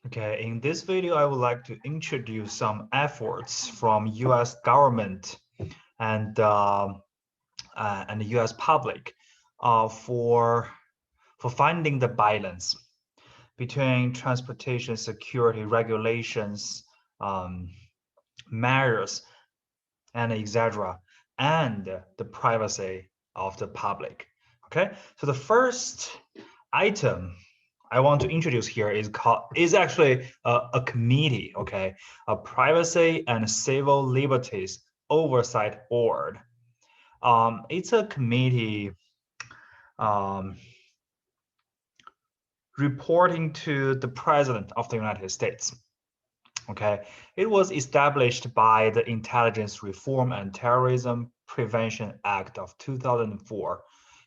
Okay, in this video, I would like to introduce some efforts from U.S. government and the U.S. public for finding the balance between transportation security regulations, um, measures, and etc., and the privacy of the public. Okay, so the first item I want to introduce here is actually a committee, okay, a Privacy and Civil Liberties Oversight Board. It's a committee um, reporting to the President of the United States. Okay, it was established by the Intelligence Reform and Terrorism Prevention Act of 2004.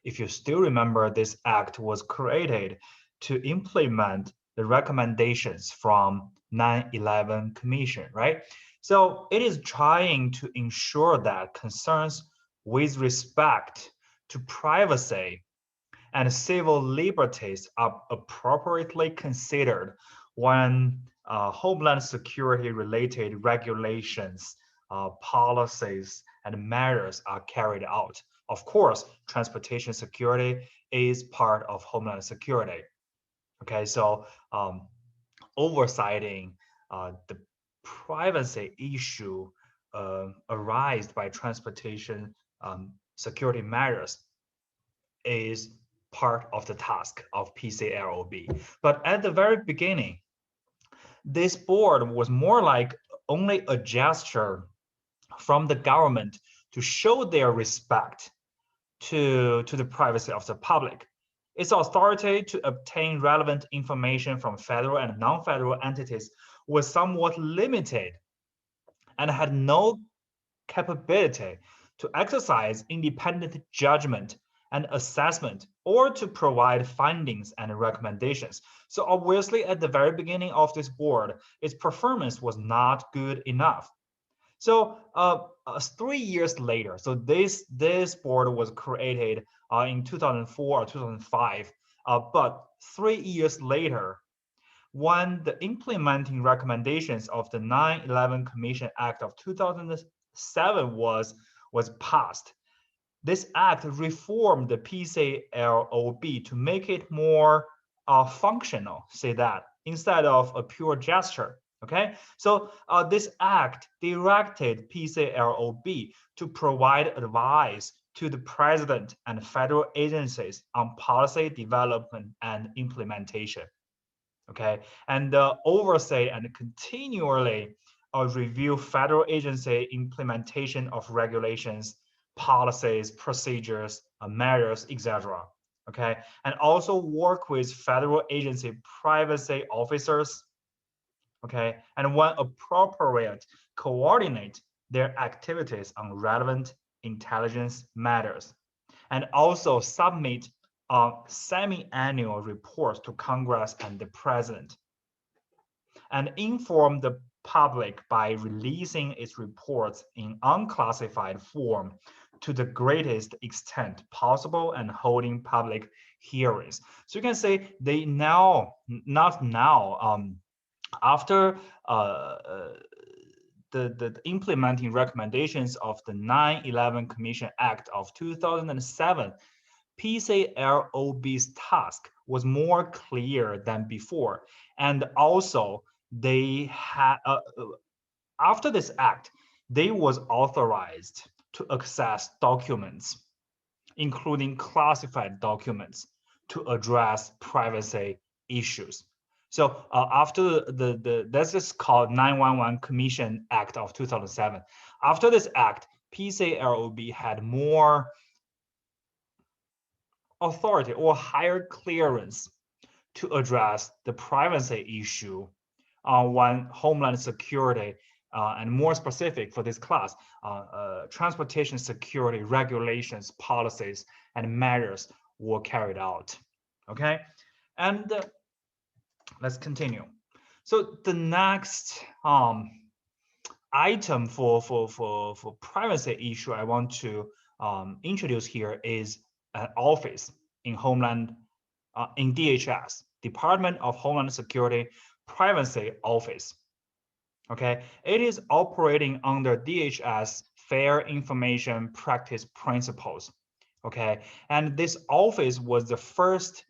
If you still remember, this act was created to implement the recommendations from 9/11 Commission, right? So it is trying to ensure that concerns with respect to privacy and civil liberties are appropriately considered when homeland security related regulations, policies, and measures are carried out. Of course, transportation security is part of homeland security. Okay, so oversighting the privacy issue arised by transportation security measures is part of the task of PCLOB. But at the very beginning, this board was more like only a gesture from the government to show their respect to the privacy of the public. Its authority to obtain relevant information from federal and non-federal entities was somewhat limited and had no capability to exercise independent judgment and assessment or to provide findings and recommendations. So obviously at the very beginning of this board, its performance was not good enough. So 3 years later, so this board was created in 2004 or 2005, but 3 years later, when the implementing recommendations of the 9/11 Commission Act of 2007 was passed, this act reformed the PCLOB to make it more functional, say that, instead of a pure gesture. Okay, so this act directed PCLOB to provide advice to the president and federal agencies on policy development and implementation. Okay, and oversight and continually review federal agency implementation of regulations, policies, procedures, measures, etc. Okay, and also work with federal agency privacy officers. Okay, and when appropriate, coordinate their activities on relevant intelligence matters, and also submit semi-annual reports to Congress and the President, and inform the public by releasing its reports in unclassified form to the greatest extent possible and holding public hearings. So you can say they now, not now, after the implementing recommendations of the 9/11 Commission Act of 2007, PCLOB's task was more clear than before. And also, they had after this act, they was authorized to access documents, including classified documents, to address privacy issues. So after this is called 9/11 Commission Act of 2007. After this act, PCLOB had more authority or higher clearance to address the privacy issue when Homeland Security, and more specific for this class, transportation security regulations, policies, and measures were carried out. Okay, and let's continue. So the next item for privacy issue I want to introduce here is an office in Homeland, in DHS, Department of Homeland Security, Privacy Office. Okay, it is operating under DHS Fair Information Practice Principles. Okay, and this office was the first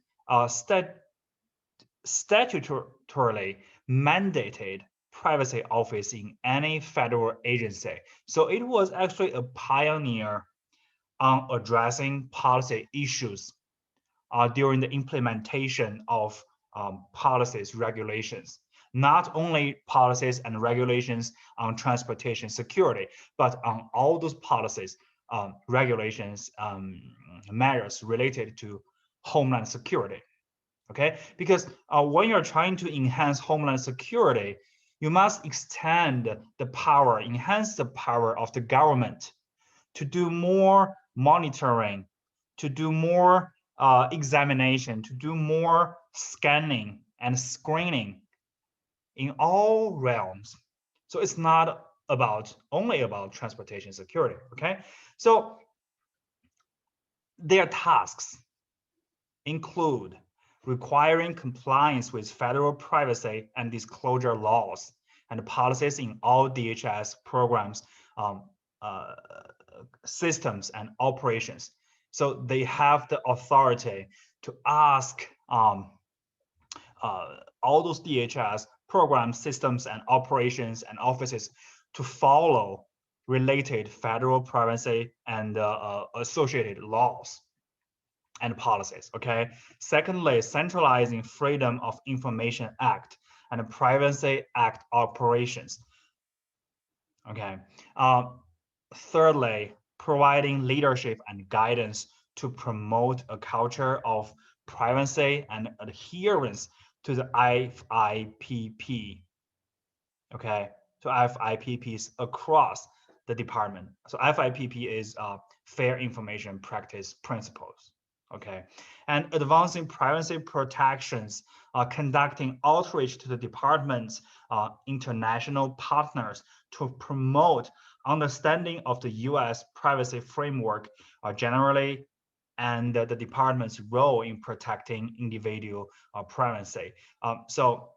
statutorily mandated privacy office in any federal agency. So it was actually a pioneer on addressing policy issues during the implementation of policies, regulations, not only policies and regulations on transportation security, but on all those policies, regulations, matters related to homeland security. Okay, because when you're trying to enhance homeland security, you must extend the power, enhance the power of the government to do more monitoring, to do more examination, to do more scanning and screening in all realms. So it's not only about transportation security, okay? So their tasks include requiring compliance with federal privacy and disclosure laws and policies in all DHS programs, systems, and operations. So they have the authority to ask all those DHS programs, systems, and operations and offices to follow related federal privacy and associated laws and policies. Okay. Secondly, centralizing Freedom of Information Act and Privacy Act operations. Okay. Thirdly, providing leadership and guidance to promote a culture of privacy and adherence to the FIPP. Okay, to FIPPs across the department. So FIPP is Fair Information Practice Principles. Okay, and advancing privacy protections, conducting outreach to the department's international partners to promote understanding of the U.S. privacy framework generally, and the department's role in protecting individual privacy. So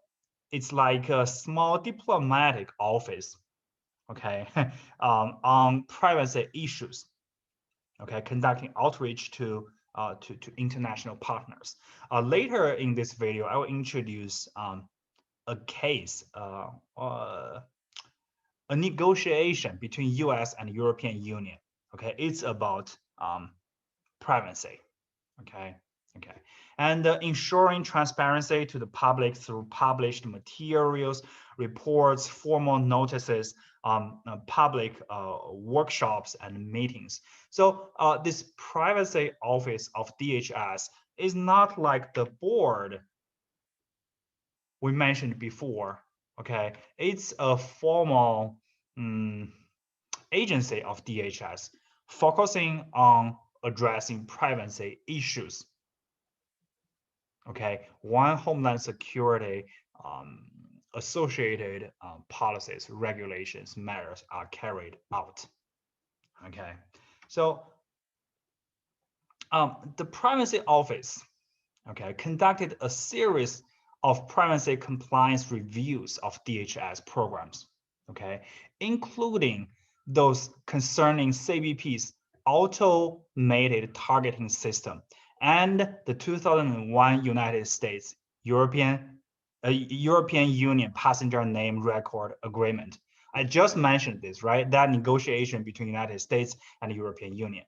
it's like a small diplomatic office, okay, on privacy issues, okay, conducting outreach to international partners. Later in this video, I will introduce a case, a negotiation between US and European Union. Okay, it's about privacy. Okay, and ensuring transparency to the public through published materials, reports, formal notices, public workshops and meetings. So this privacy office of DHS is not like the board we mentioned before. Okay, it's a formal agency of DHS focusing on addressing privacy issues. Okay, one homeland security associated policies, regulations, matters are carried out. Okay, so the privacy office, okay, conducted a series of privacy compliance reviews of DHS programs, okay, including those concerning CBP's automated targeting system and the 2001 United States European Union Passenger Name Record Agreement. I just mentioned this, right? That negotiation between the United States and the European Union.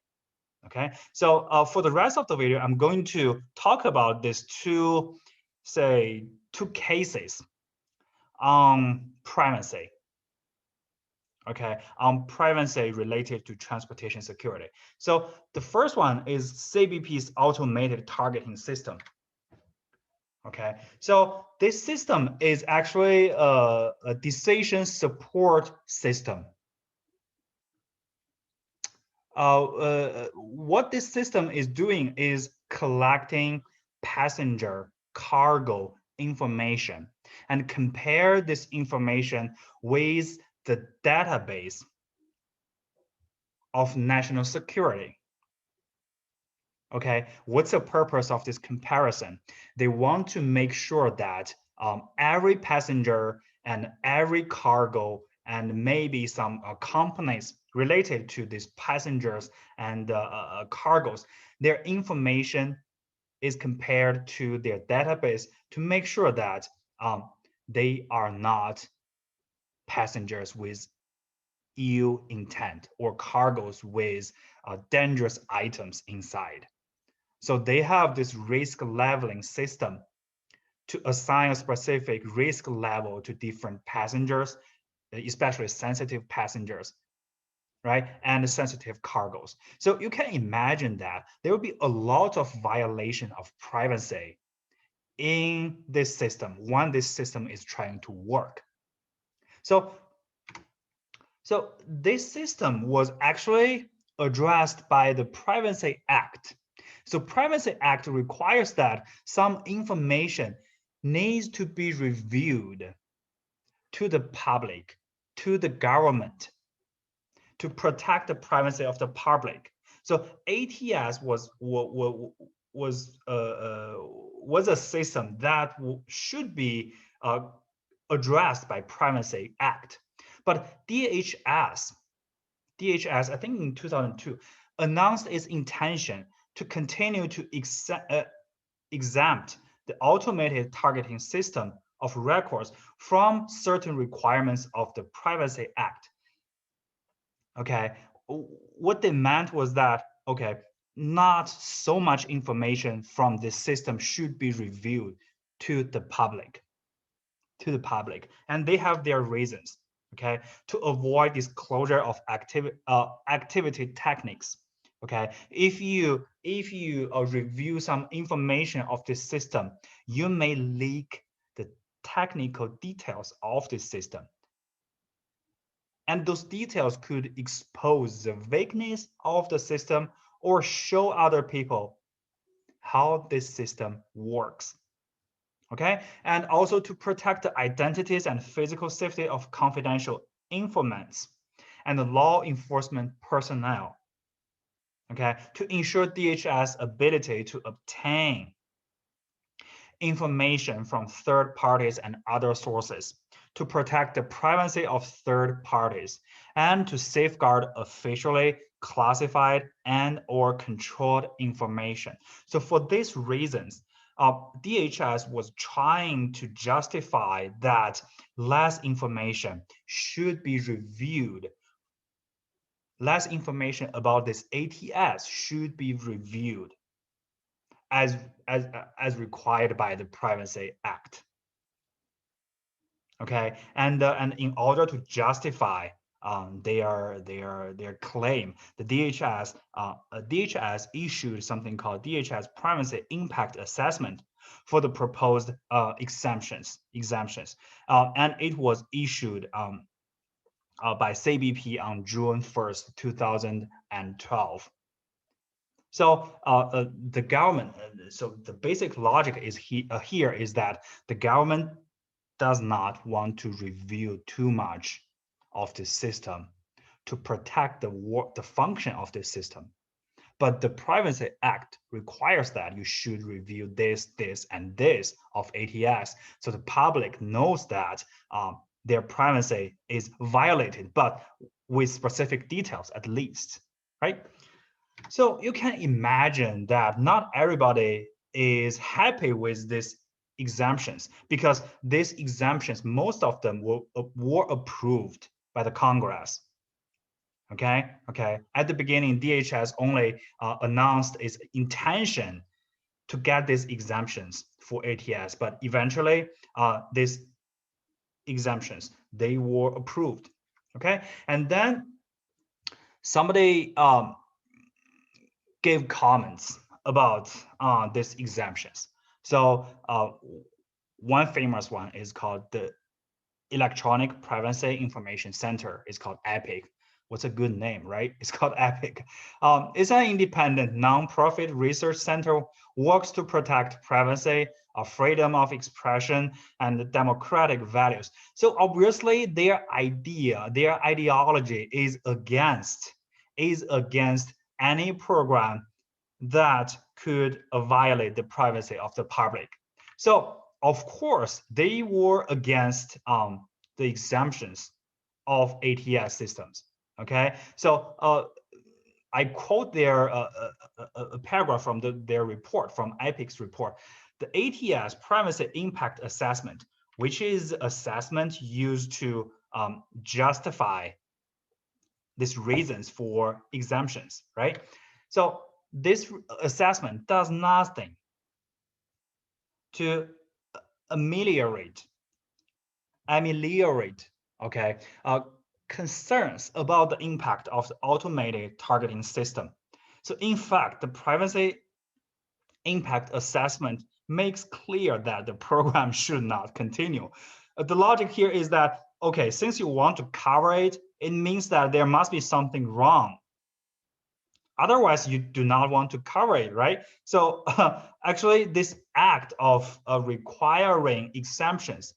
Okay, so for the rest of the video, I'm going to talk about these two cases on privacy. Okay, on privacy related to transportation security. So the first one is CBP's automated targeting system. Okay, so this system is actually a decision support system. What this system is doing is collecting passenger cargo information and compare this information with the database of national security. Okay, what's the purpose of this comparison? They want to make sure that every passenger and every cargo and maybe some components related to these passengers and cargoes, their information is compared to their database to make sure that they are not passengers with ill intent or cargoes with dangerous items inside. So they have this risk leveling system to assign a specific risk level to different passengers, especially sensitive passengers, right? And sensitive cargoes. So you can imagine that there will be a lot of violation of privacy in this system when this system is trying to work. So this system was actually addressed by the Privacy Act. So Privacy Act requires that some information needs to be reviewed to the public, to the government, to protect the privacy of the public. So ATS was a system that should be addressed by Privacy Act. But DHS, I think in 2002, announced its intention to continue to exempt the automated targeting system of records from certain requirements of the Privacy Act. Okay, what they meant was that, okay, not so much information from this system should be reviewed to the public, and they have their reasons, okay, to avoid disclosure of activity techniques. Okay, if you review some information of this system, you may leak the technical details of the system, and those details could expose the weakness of the system or show other people how this system works. Okay, and also to protect the identities and physical safety of confidential informants and the law enforcement personnel. Okay, to ensure DHS ability to obtain information from third parties and other sources, to protect the privacy of third parties, and to safeguard officially classified and or controlled information. So for these reasons, DHS was trying to justify that less information should be reviewed. Less information about this ATS should be reviewed as required by the Privacy Act. Okay, and in order to justify their claim, the DHS issued something called DHS Privacy Impact Assessment for the proposed exemptions, and it was issued by CBP on June 1st, 2012. So the government, so the basic logic is here is that the government does not want to review too much of the system to protect the function of the system. But the Privacy Act requires that you should review this, and this of ATS, so the public knows that their privacy is violated, but with specific details at least, right? So you can imagine that not everybody is happy with these exemptions, because these exemptions, most of them were approved by the Congress. Okay. At the beginning, DHS only announced its intention to get these exemptions for ATS, but eventually these exemptions, they were approved. Okay, and then somebody gave comments about these exemptions. So one famous one is called the Electronic Privacy Information Center. It's called EPIC. What's a good name, right? It's called EPIC. It's an independent nonprofit research center, works to protect privacy, freedom of expression, and democratic values. So obviously their ideology is against any program that could violate the privacy of the public. So of course, they were against the exemptions of ATS systems. Okay, so I quote their a paragraph from their report, from EPIC's report. The ATS privacy impact assessment, which is assessment used to justify these reasons for exemptions, right? So this assessment does nothing to ameliorate, okay, concerns about the impact of the automated targeting system. So in fact, the privacy impact assessment makes clear that the program should not continue. The logic here is that, okay, since you want to cover it, it means that there must be something wrong. Otherwise, you do not want to cover it, right? So actually, this act of requiring exemptions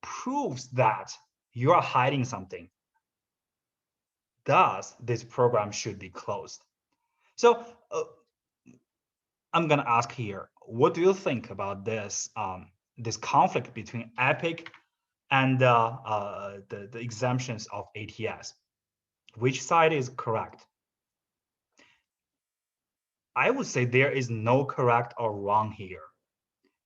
proves that you are hiding something. Thus, this program should be closed. So I'm going to ask here, what do you think about this this conflict between EPIC and the exemptions of ATS? Which side is correct? I would say there is no correct or wrong here,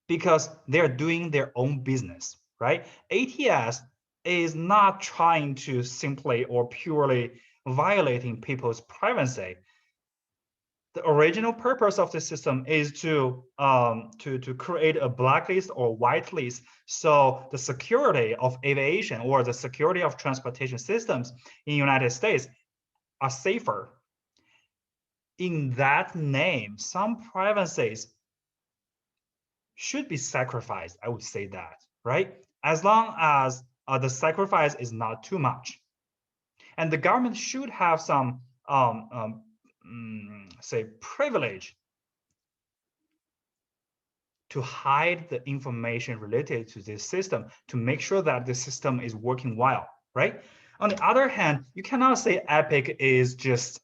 because they're doing their own business, right? ATS is not trying to simply or purely violating people's privacy. The original purpose of the system is to create a blacklist or whitelist, so the security of aviation or the security of transportation systems in the United States are safer. In that name, some privacies should be sacrificed. I would say that, right? As long as the sacrifice is not too much, and the government should have some say privilege to hide the information related to this system to make sure that the system is working well, right? On the other hand, you cannot say EPIC is just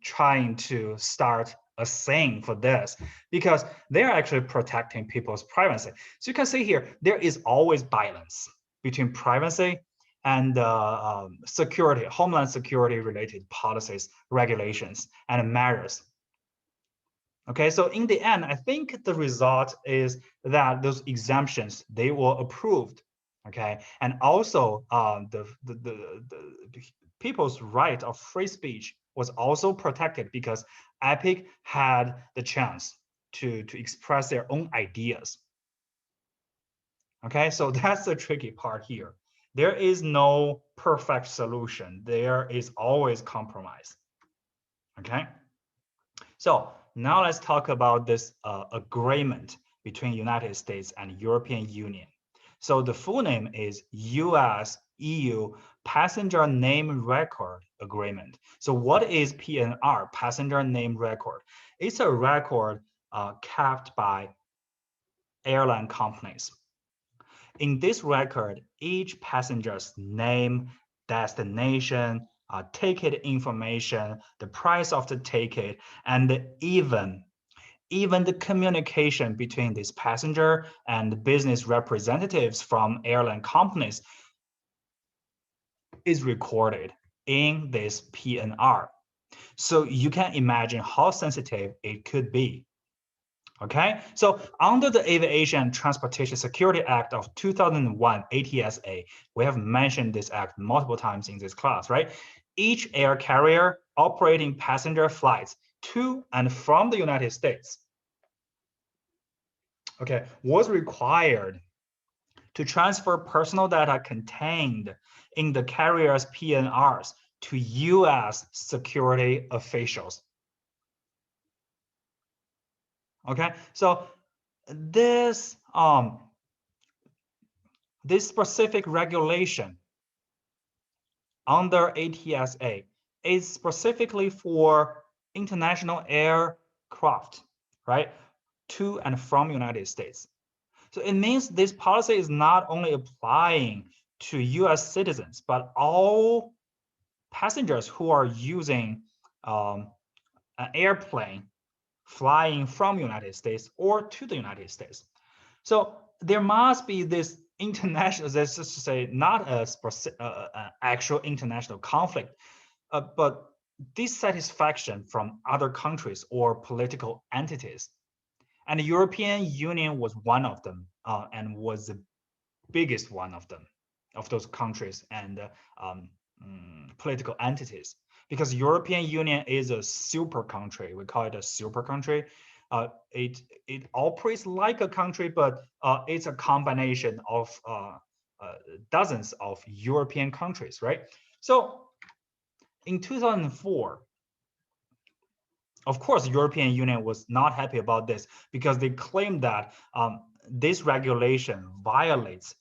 trying to start a saying for this, because they're actually protecting people's privacy. So you can see here, there is always balance between privacy and security, homeland security related policies, regulations, and measures. Okay, so in the end, I think the result is that those exemptions, they were approved. Okay, and also the people's right of free speech was also protected, because EPIC had the chance to express their own ideas. Okay, so that's the tricky part here. There is no perfect solution. There is always compromise. Okay, so now let's talk about this agreement between United States and European Union. So the full name is US-EU Passenger Name Record Agreement. So what is PNR, Passenger Name Record? It's a record kept by airline companies. In this record, each passenger's name, destination, ticket information, the price of the ticket, and even the communication between this passenger and business representatives from airline companies is recorded in this PNR. So you can imagine how sensitive it could be. Okay, so under the Aviation and Transportation Security Act of 2001, ATSA, we have mentioned this act multiple times in this class, right? Each air carrier operating passenger flights to and from the United States, okay, was required to transfer personal data contained in the carrier's PNRs to US security officials. Okay, so this this specific regulation under ATSA is specifically for international aircraft, right, to and from United States. So it means this policy is not only applying to US citizens, but all passengers who are using an airplane flying from United States or to the United States. So there must be this international, let's just say, not a actual international conflict, but dissatisfaction from other countries or political entities. And the European Union was one of them, and was the biggest one of them, of those countries and political entities. Because European Union is a super country, we call it a super country. It operates like a country, but it's a combination of dozens of European countries, right? So in 2004, of course, the European Union was not happy about this because they claimed that this regulation violates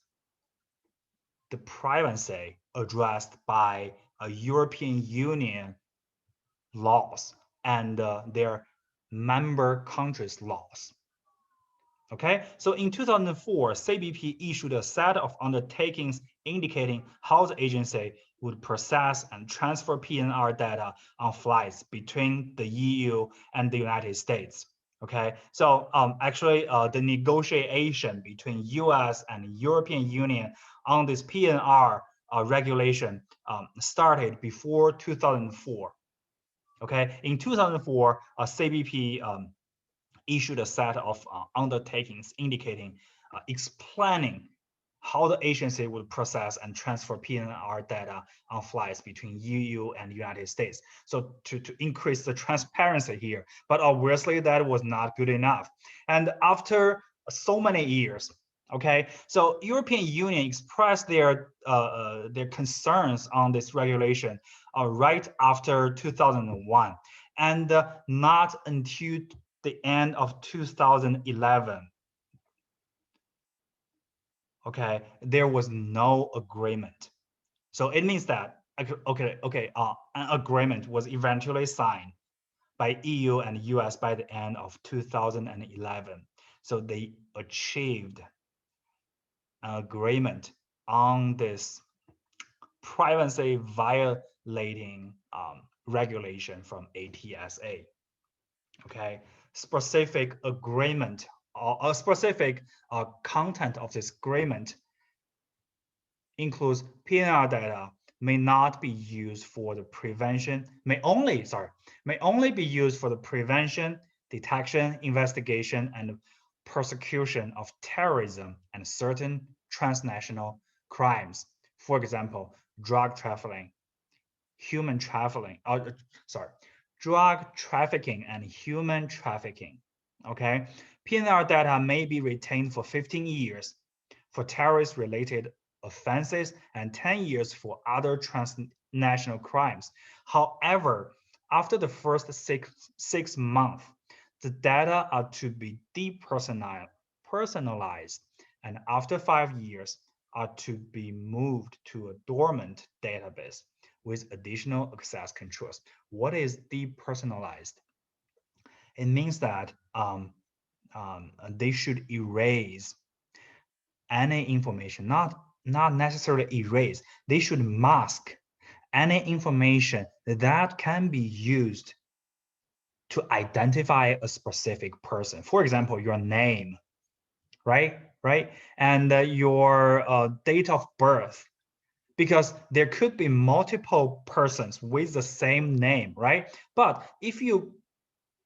the privacy addressed by European Union laws and their member countries' laws. Okay, so in 2004, CBP issued a set of undertakings indicating how the agency would process and transfer PNR data on flights between the EU and the United States. Okay, so actually the negotiation between US and European Union on this PNR regulation started before 2004. Okay, in 2004, CBP issued a set of undertakings indicating, explaining how the agency would process and transfer PNR data on flights between EU and United States. So to increase the transparency here, but obviously that was not good enough. And after so many years, okay, so European Union expressed their concerns on this regulation right after 2001, and not until the end of 2011, okay, there was no agreement. So it means that an agreement was eventually signed by EU and US by the end of 2011. So they achieved an agreement on this privacy violating regulation from ATSA. Okay, specific agreement or a specific content of this agreement includes PNR data may not be used for the prevention, may only be used for the prevention, detection, investigation, and prosecution of terrorism and certain transnational crimes. For example, drug trafficking, human trafficking, drug trafficking and human trafficking. Okay, PNR data may be retained for 15 years for terrorist-related offenses and 10 years for other transnational crimes. However, after the first six months, the data are to be depersonalized, and after 5 years are to be moved to a dormant database with additional access controls. What is depersonalized? It means that they should erase any information, not necessarily erase, they should mask any information that can be used to identify a specific person. For example, your name, right? And your date of birth, because there could be multiple persons with the same name, right? But if you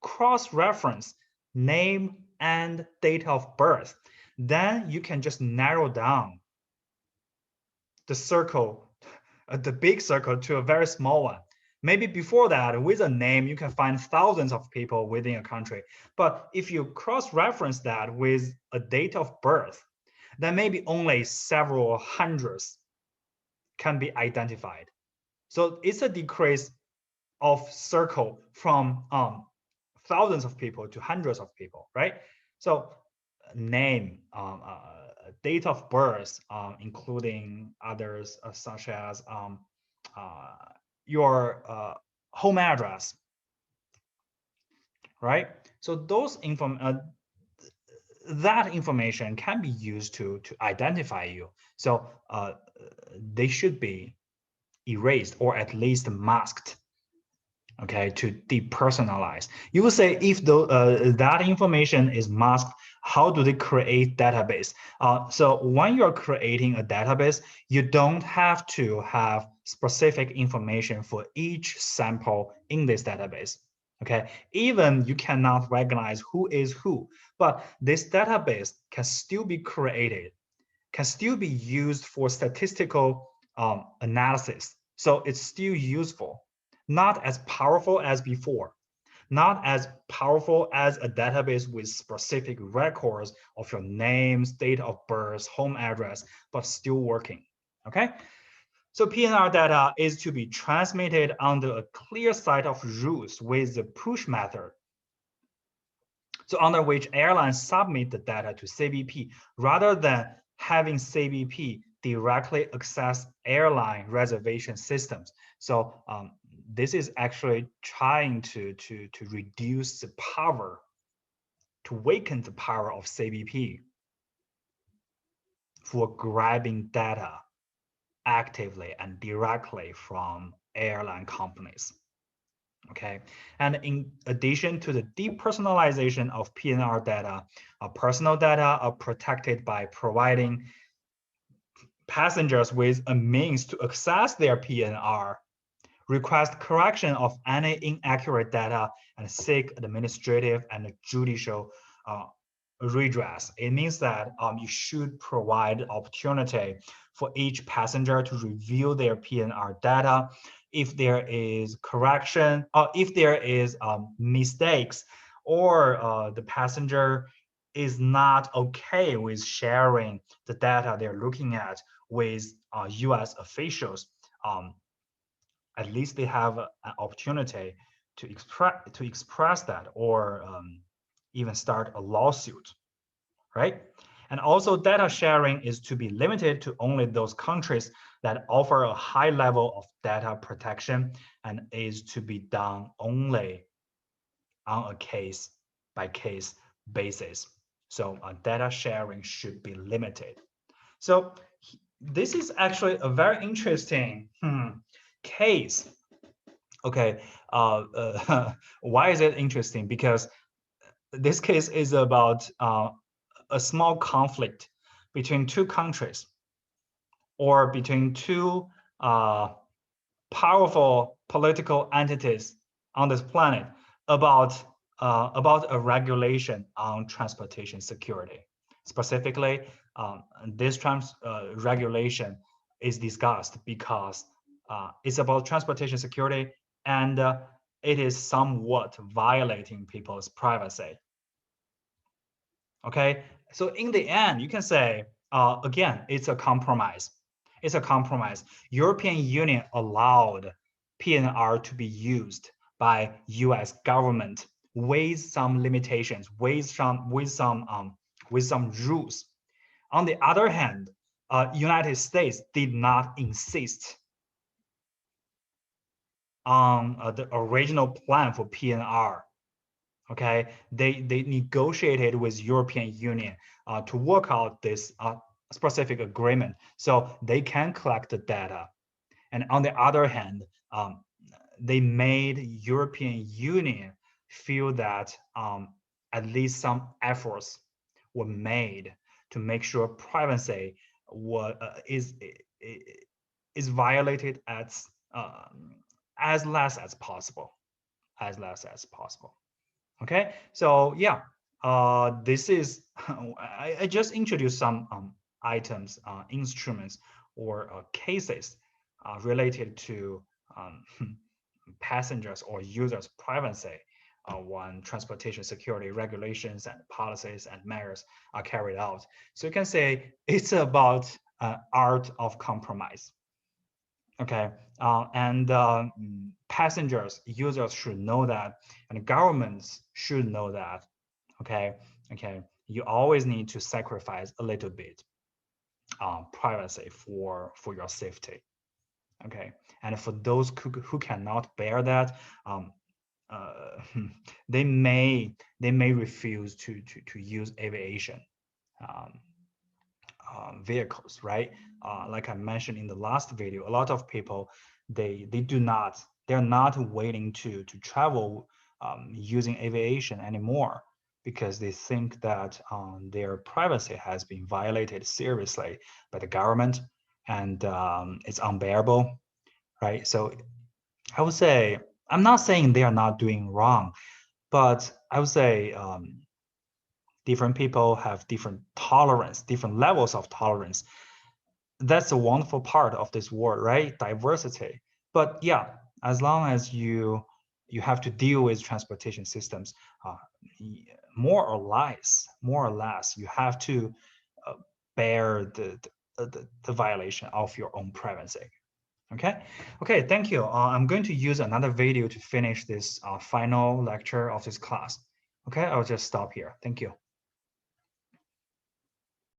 cross-reference name and date of birth, then you can just narrow down the circle, the big circle, to a very small one. Maybe before that, with a name, you can find thousands of people within a country. But if you cross-reference that with a date of birth, then maybe only several hundreds can be identified. So it's a decrease of circle from thousands of people to hundreds of people, right? So name, date of birth, including others such as your home address, right? So those that information can be used to identify you. So they should be erased or at least masked. okay, to depersonalize. You will say if that information is masked, how do they create database? So when you're creating a database, you don't have to have specific information for each sample in this database. Okay, even you cannot recognize who is who, but this database can still be created, can still be used for statistical analysis. So it's still useful, not as powerful as before, not as powerful as a database with specific records of your name, date of birth, home address, but still working. Okay. So PNR data is to be transmitted under a clear set of rules with the push method. So under which airlines submit the data to CBP rather than having CBP directly access airline reservation systems. So this is actually trying to reduce the power, to weaken the power of CBP for grabbing data actively and directly from airline companies. Okay, and in addition to the depersonalization of PNR data, personal data are protected by providing passengers with a means to access their PNR, request correction of any inaccurate data, and seek administrative and judicial redress. It means that you should provide opportunity for each passenger to review their PNR data. If there is correction, if there is mistakes, or the passenger is not okay with sharing the data they're looking at with US officials, at least they have an opportunity to express that, or even start a lawsuit, right? And also data sharing is to be limited to only those countries that offer a high level of data protection, and is to be done only on a case by case basis. So data sharing should be limited. So this is actually a very interesting case. Okay, why is it interesting? Because this case is about a small conflict between two countries, or between two powerful political entities on this planet, about a regulation on transportation security. Specifically, this regulation is discussed because it's about transportation security, and it is somewhat violating people's privacy. Okay, so in the end, you can say, again, it's a compromise. It's a compromise. European Union allowed PNR to be used by US government with some limitations, with some rules. On the other hand, United States did not insist on the original plan for PNR. Okay, they negotiated with European Union to work out this specific agreement, so they can collect the data. And on the other hand, they made European Union feel that at least some efforts were made to make sure privacy is violated as less as possible, as less as possible. Okay, so yeah, this is I just introduced some items, instruments, or cases related to passengers or users' privacy when transportation security regulations and policies and measures are carried out. So you can say it's about art of compromise. Okay, and passengers, users should know that, and governments should know that. Okay, you always need to sacrifice a little bit privacy for your safety. Okay, and for those who cannot bear that, uh, they may refuse to use aviation vehicles, right? Like I mentioned in the last video, a lot of people they do not they're not willing to travel using aviation anymore because they think that their privacy has been violated seriously by the government, and it's unbearable, right? So I would say, I'm not saying they are not doing wrong, but I would say different people have different tolerance, different levels of tolerance. That's a wonderful part of this world, right? Diversity. But yeah, as long as you have to deal with transportation systems, uh, more or less, you have to uh, bear the violation of your own privacy. Okay. Okay. Thank you. I'm going to use another video to finish this final lecture of this class. Okay. I'll just stop here. Thank you.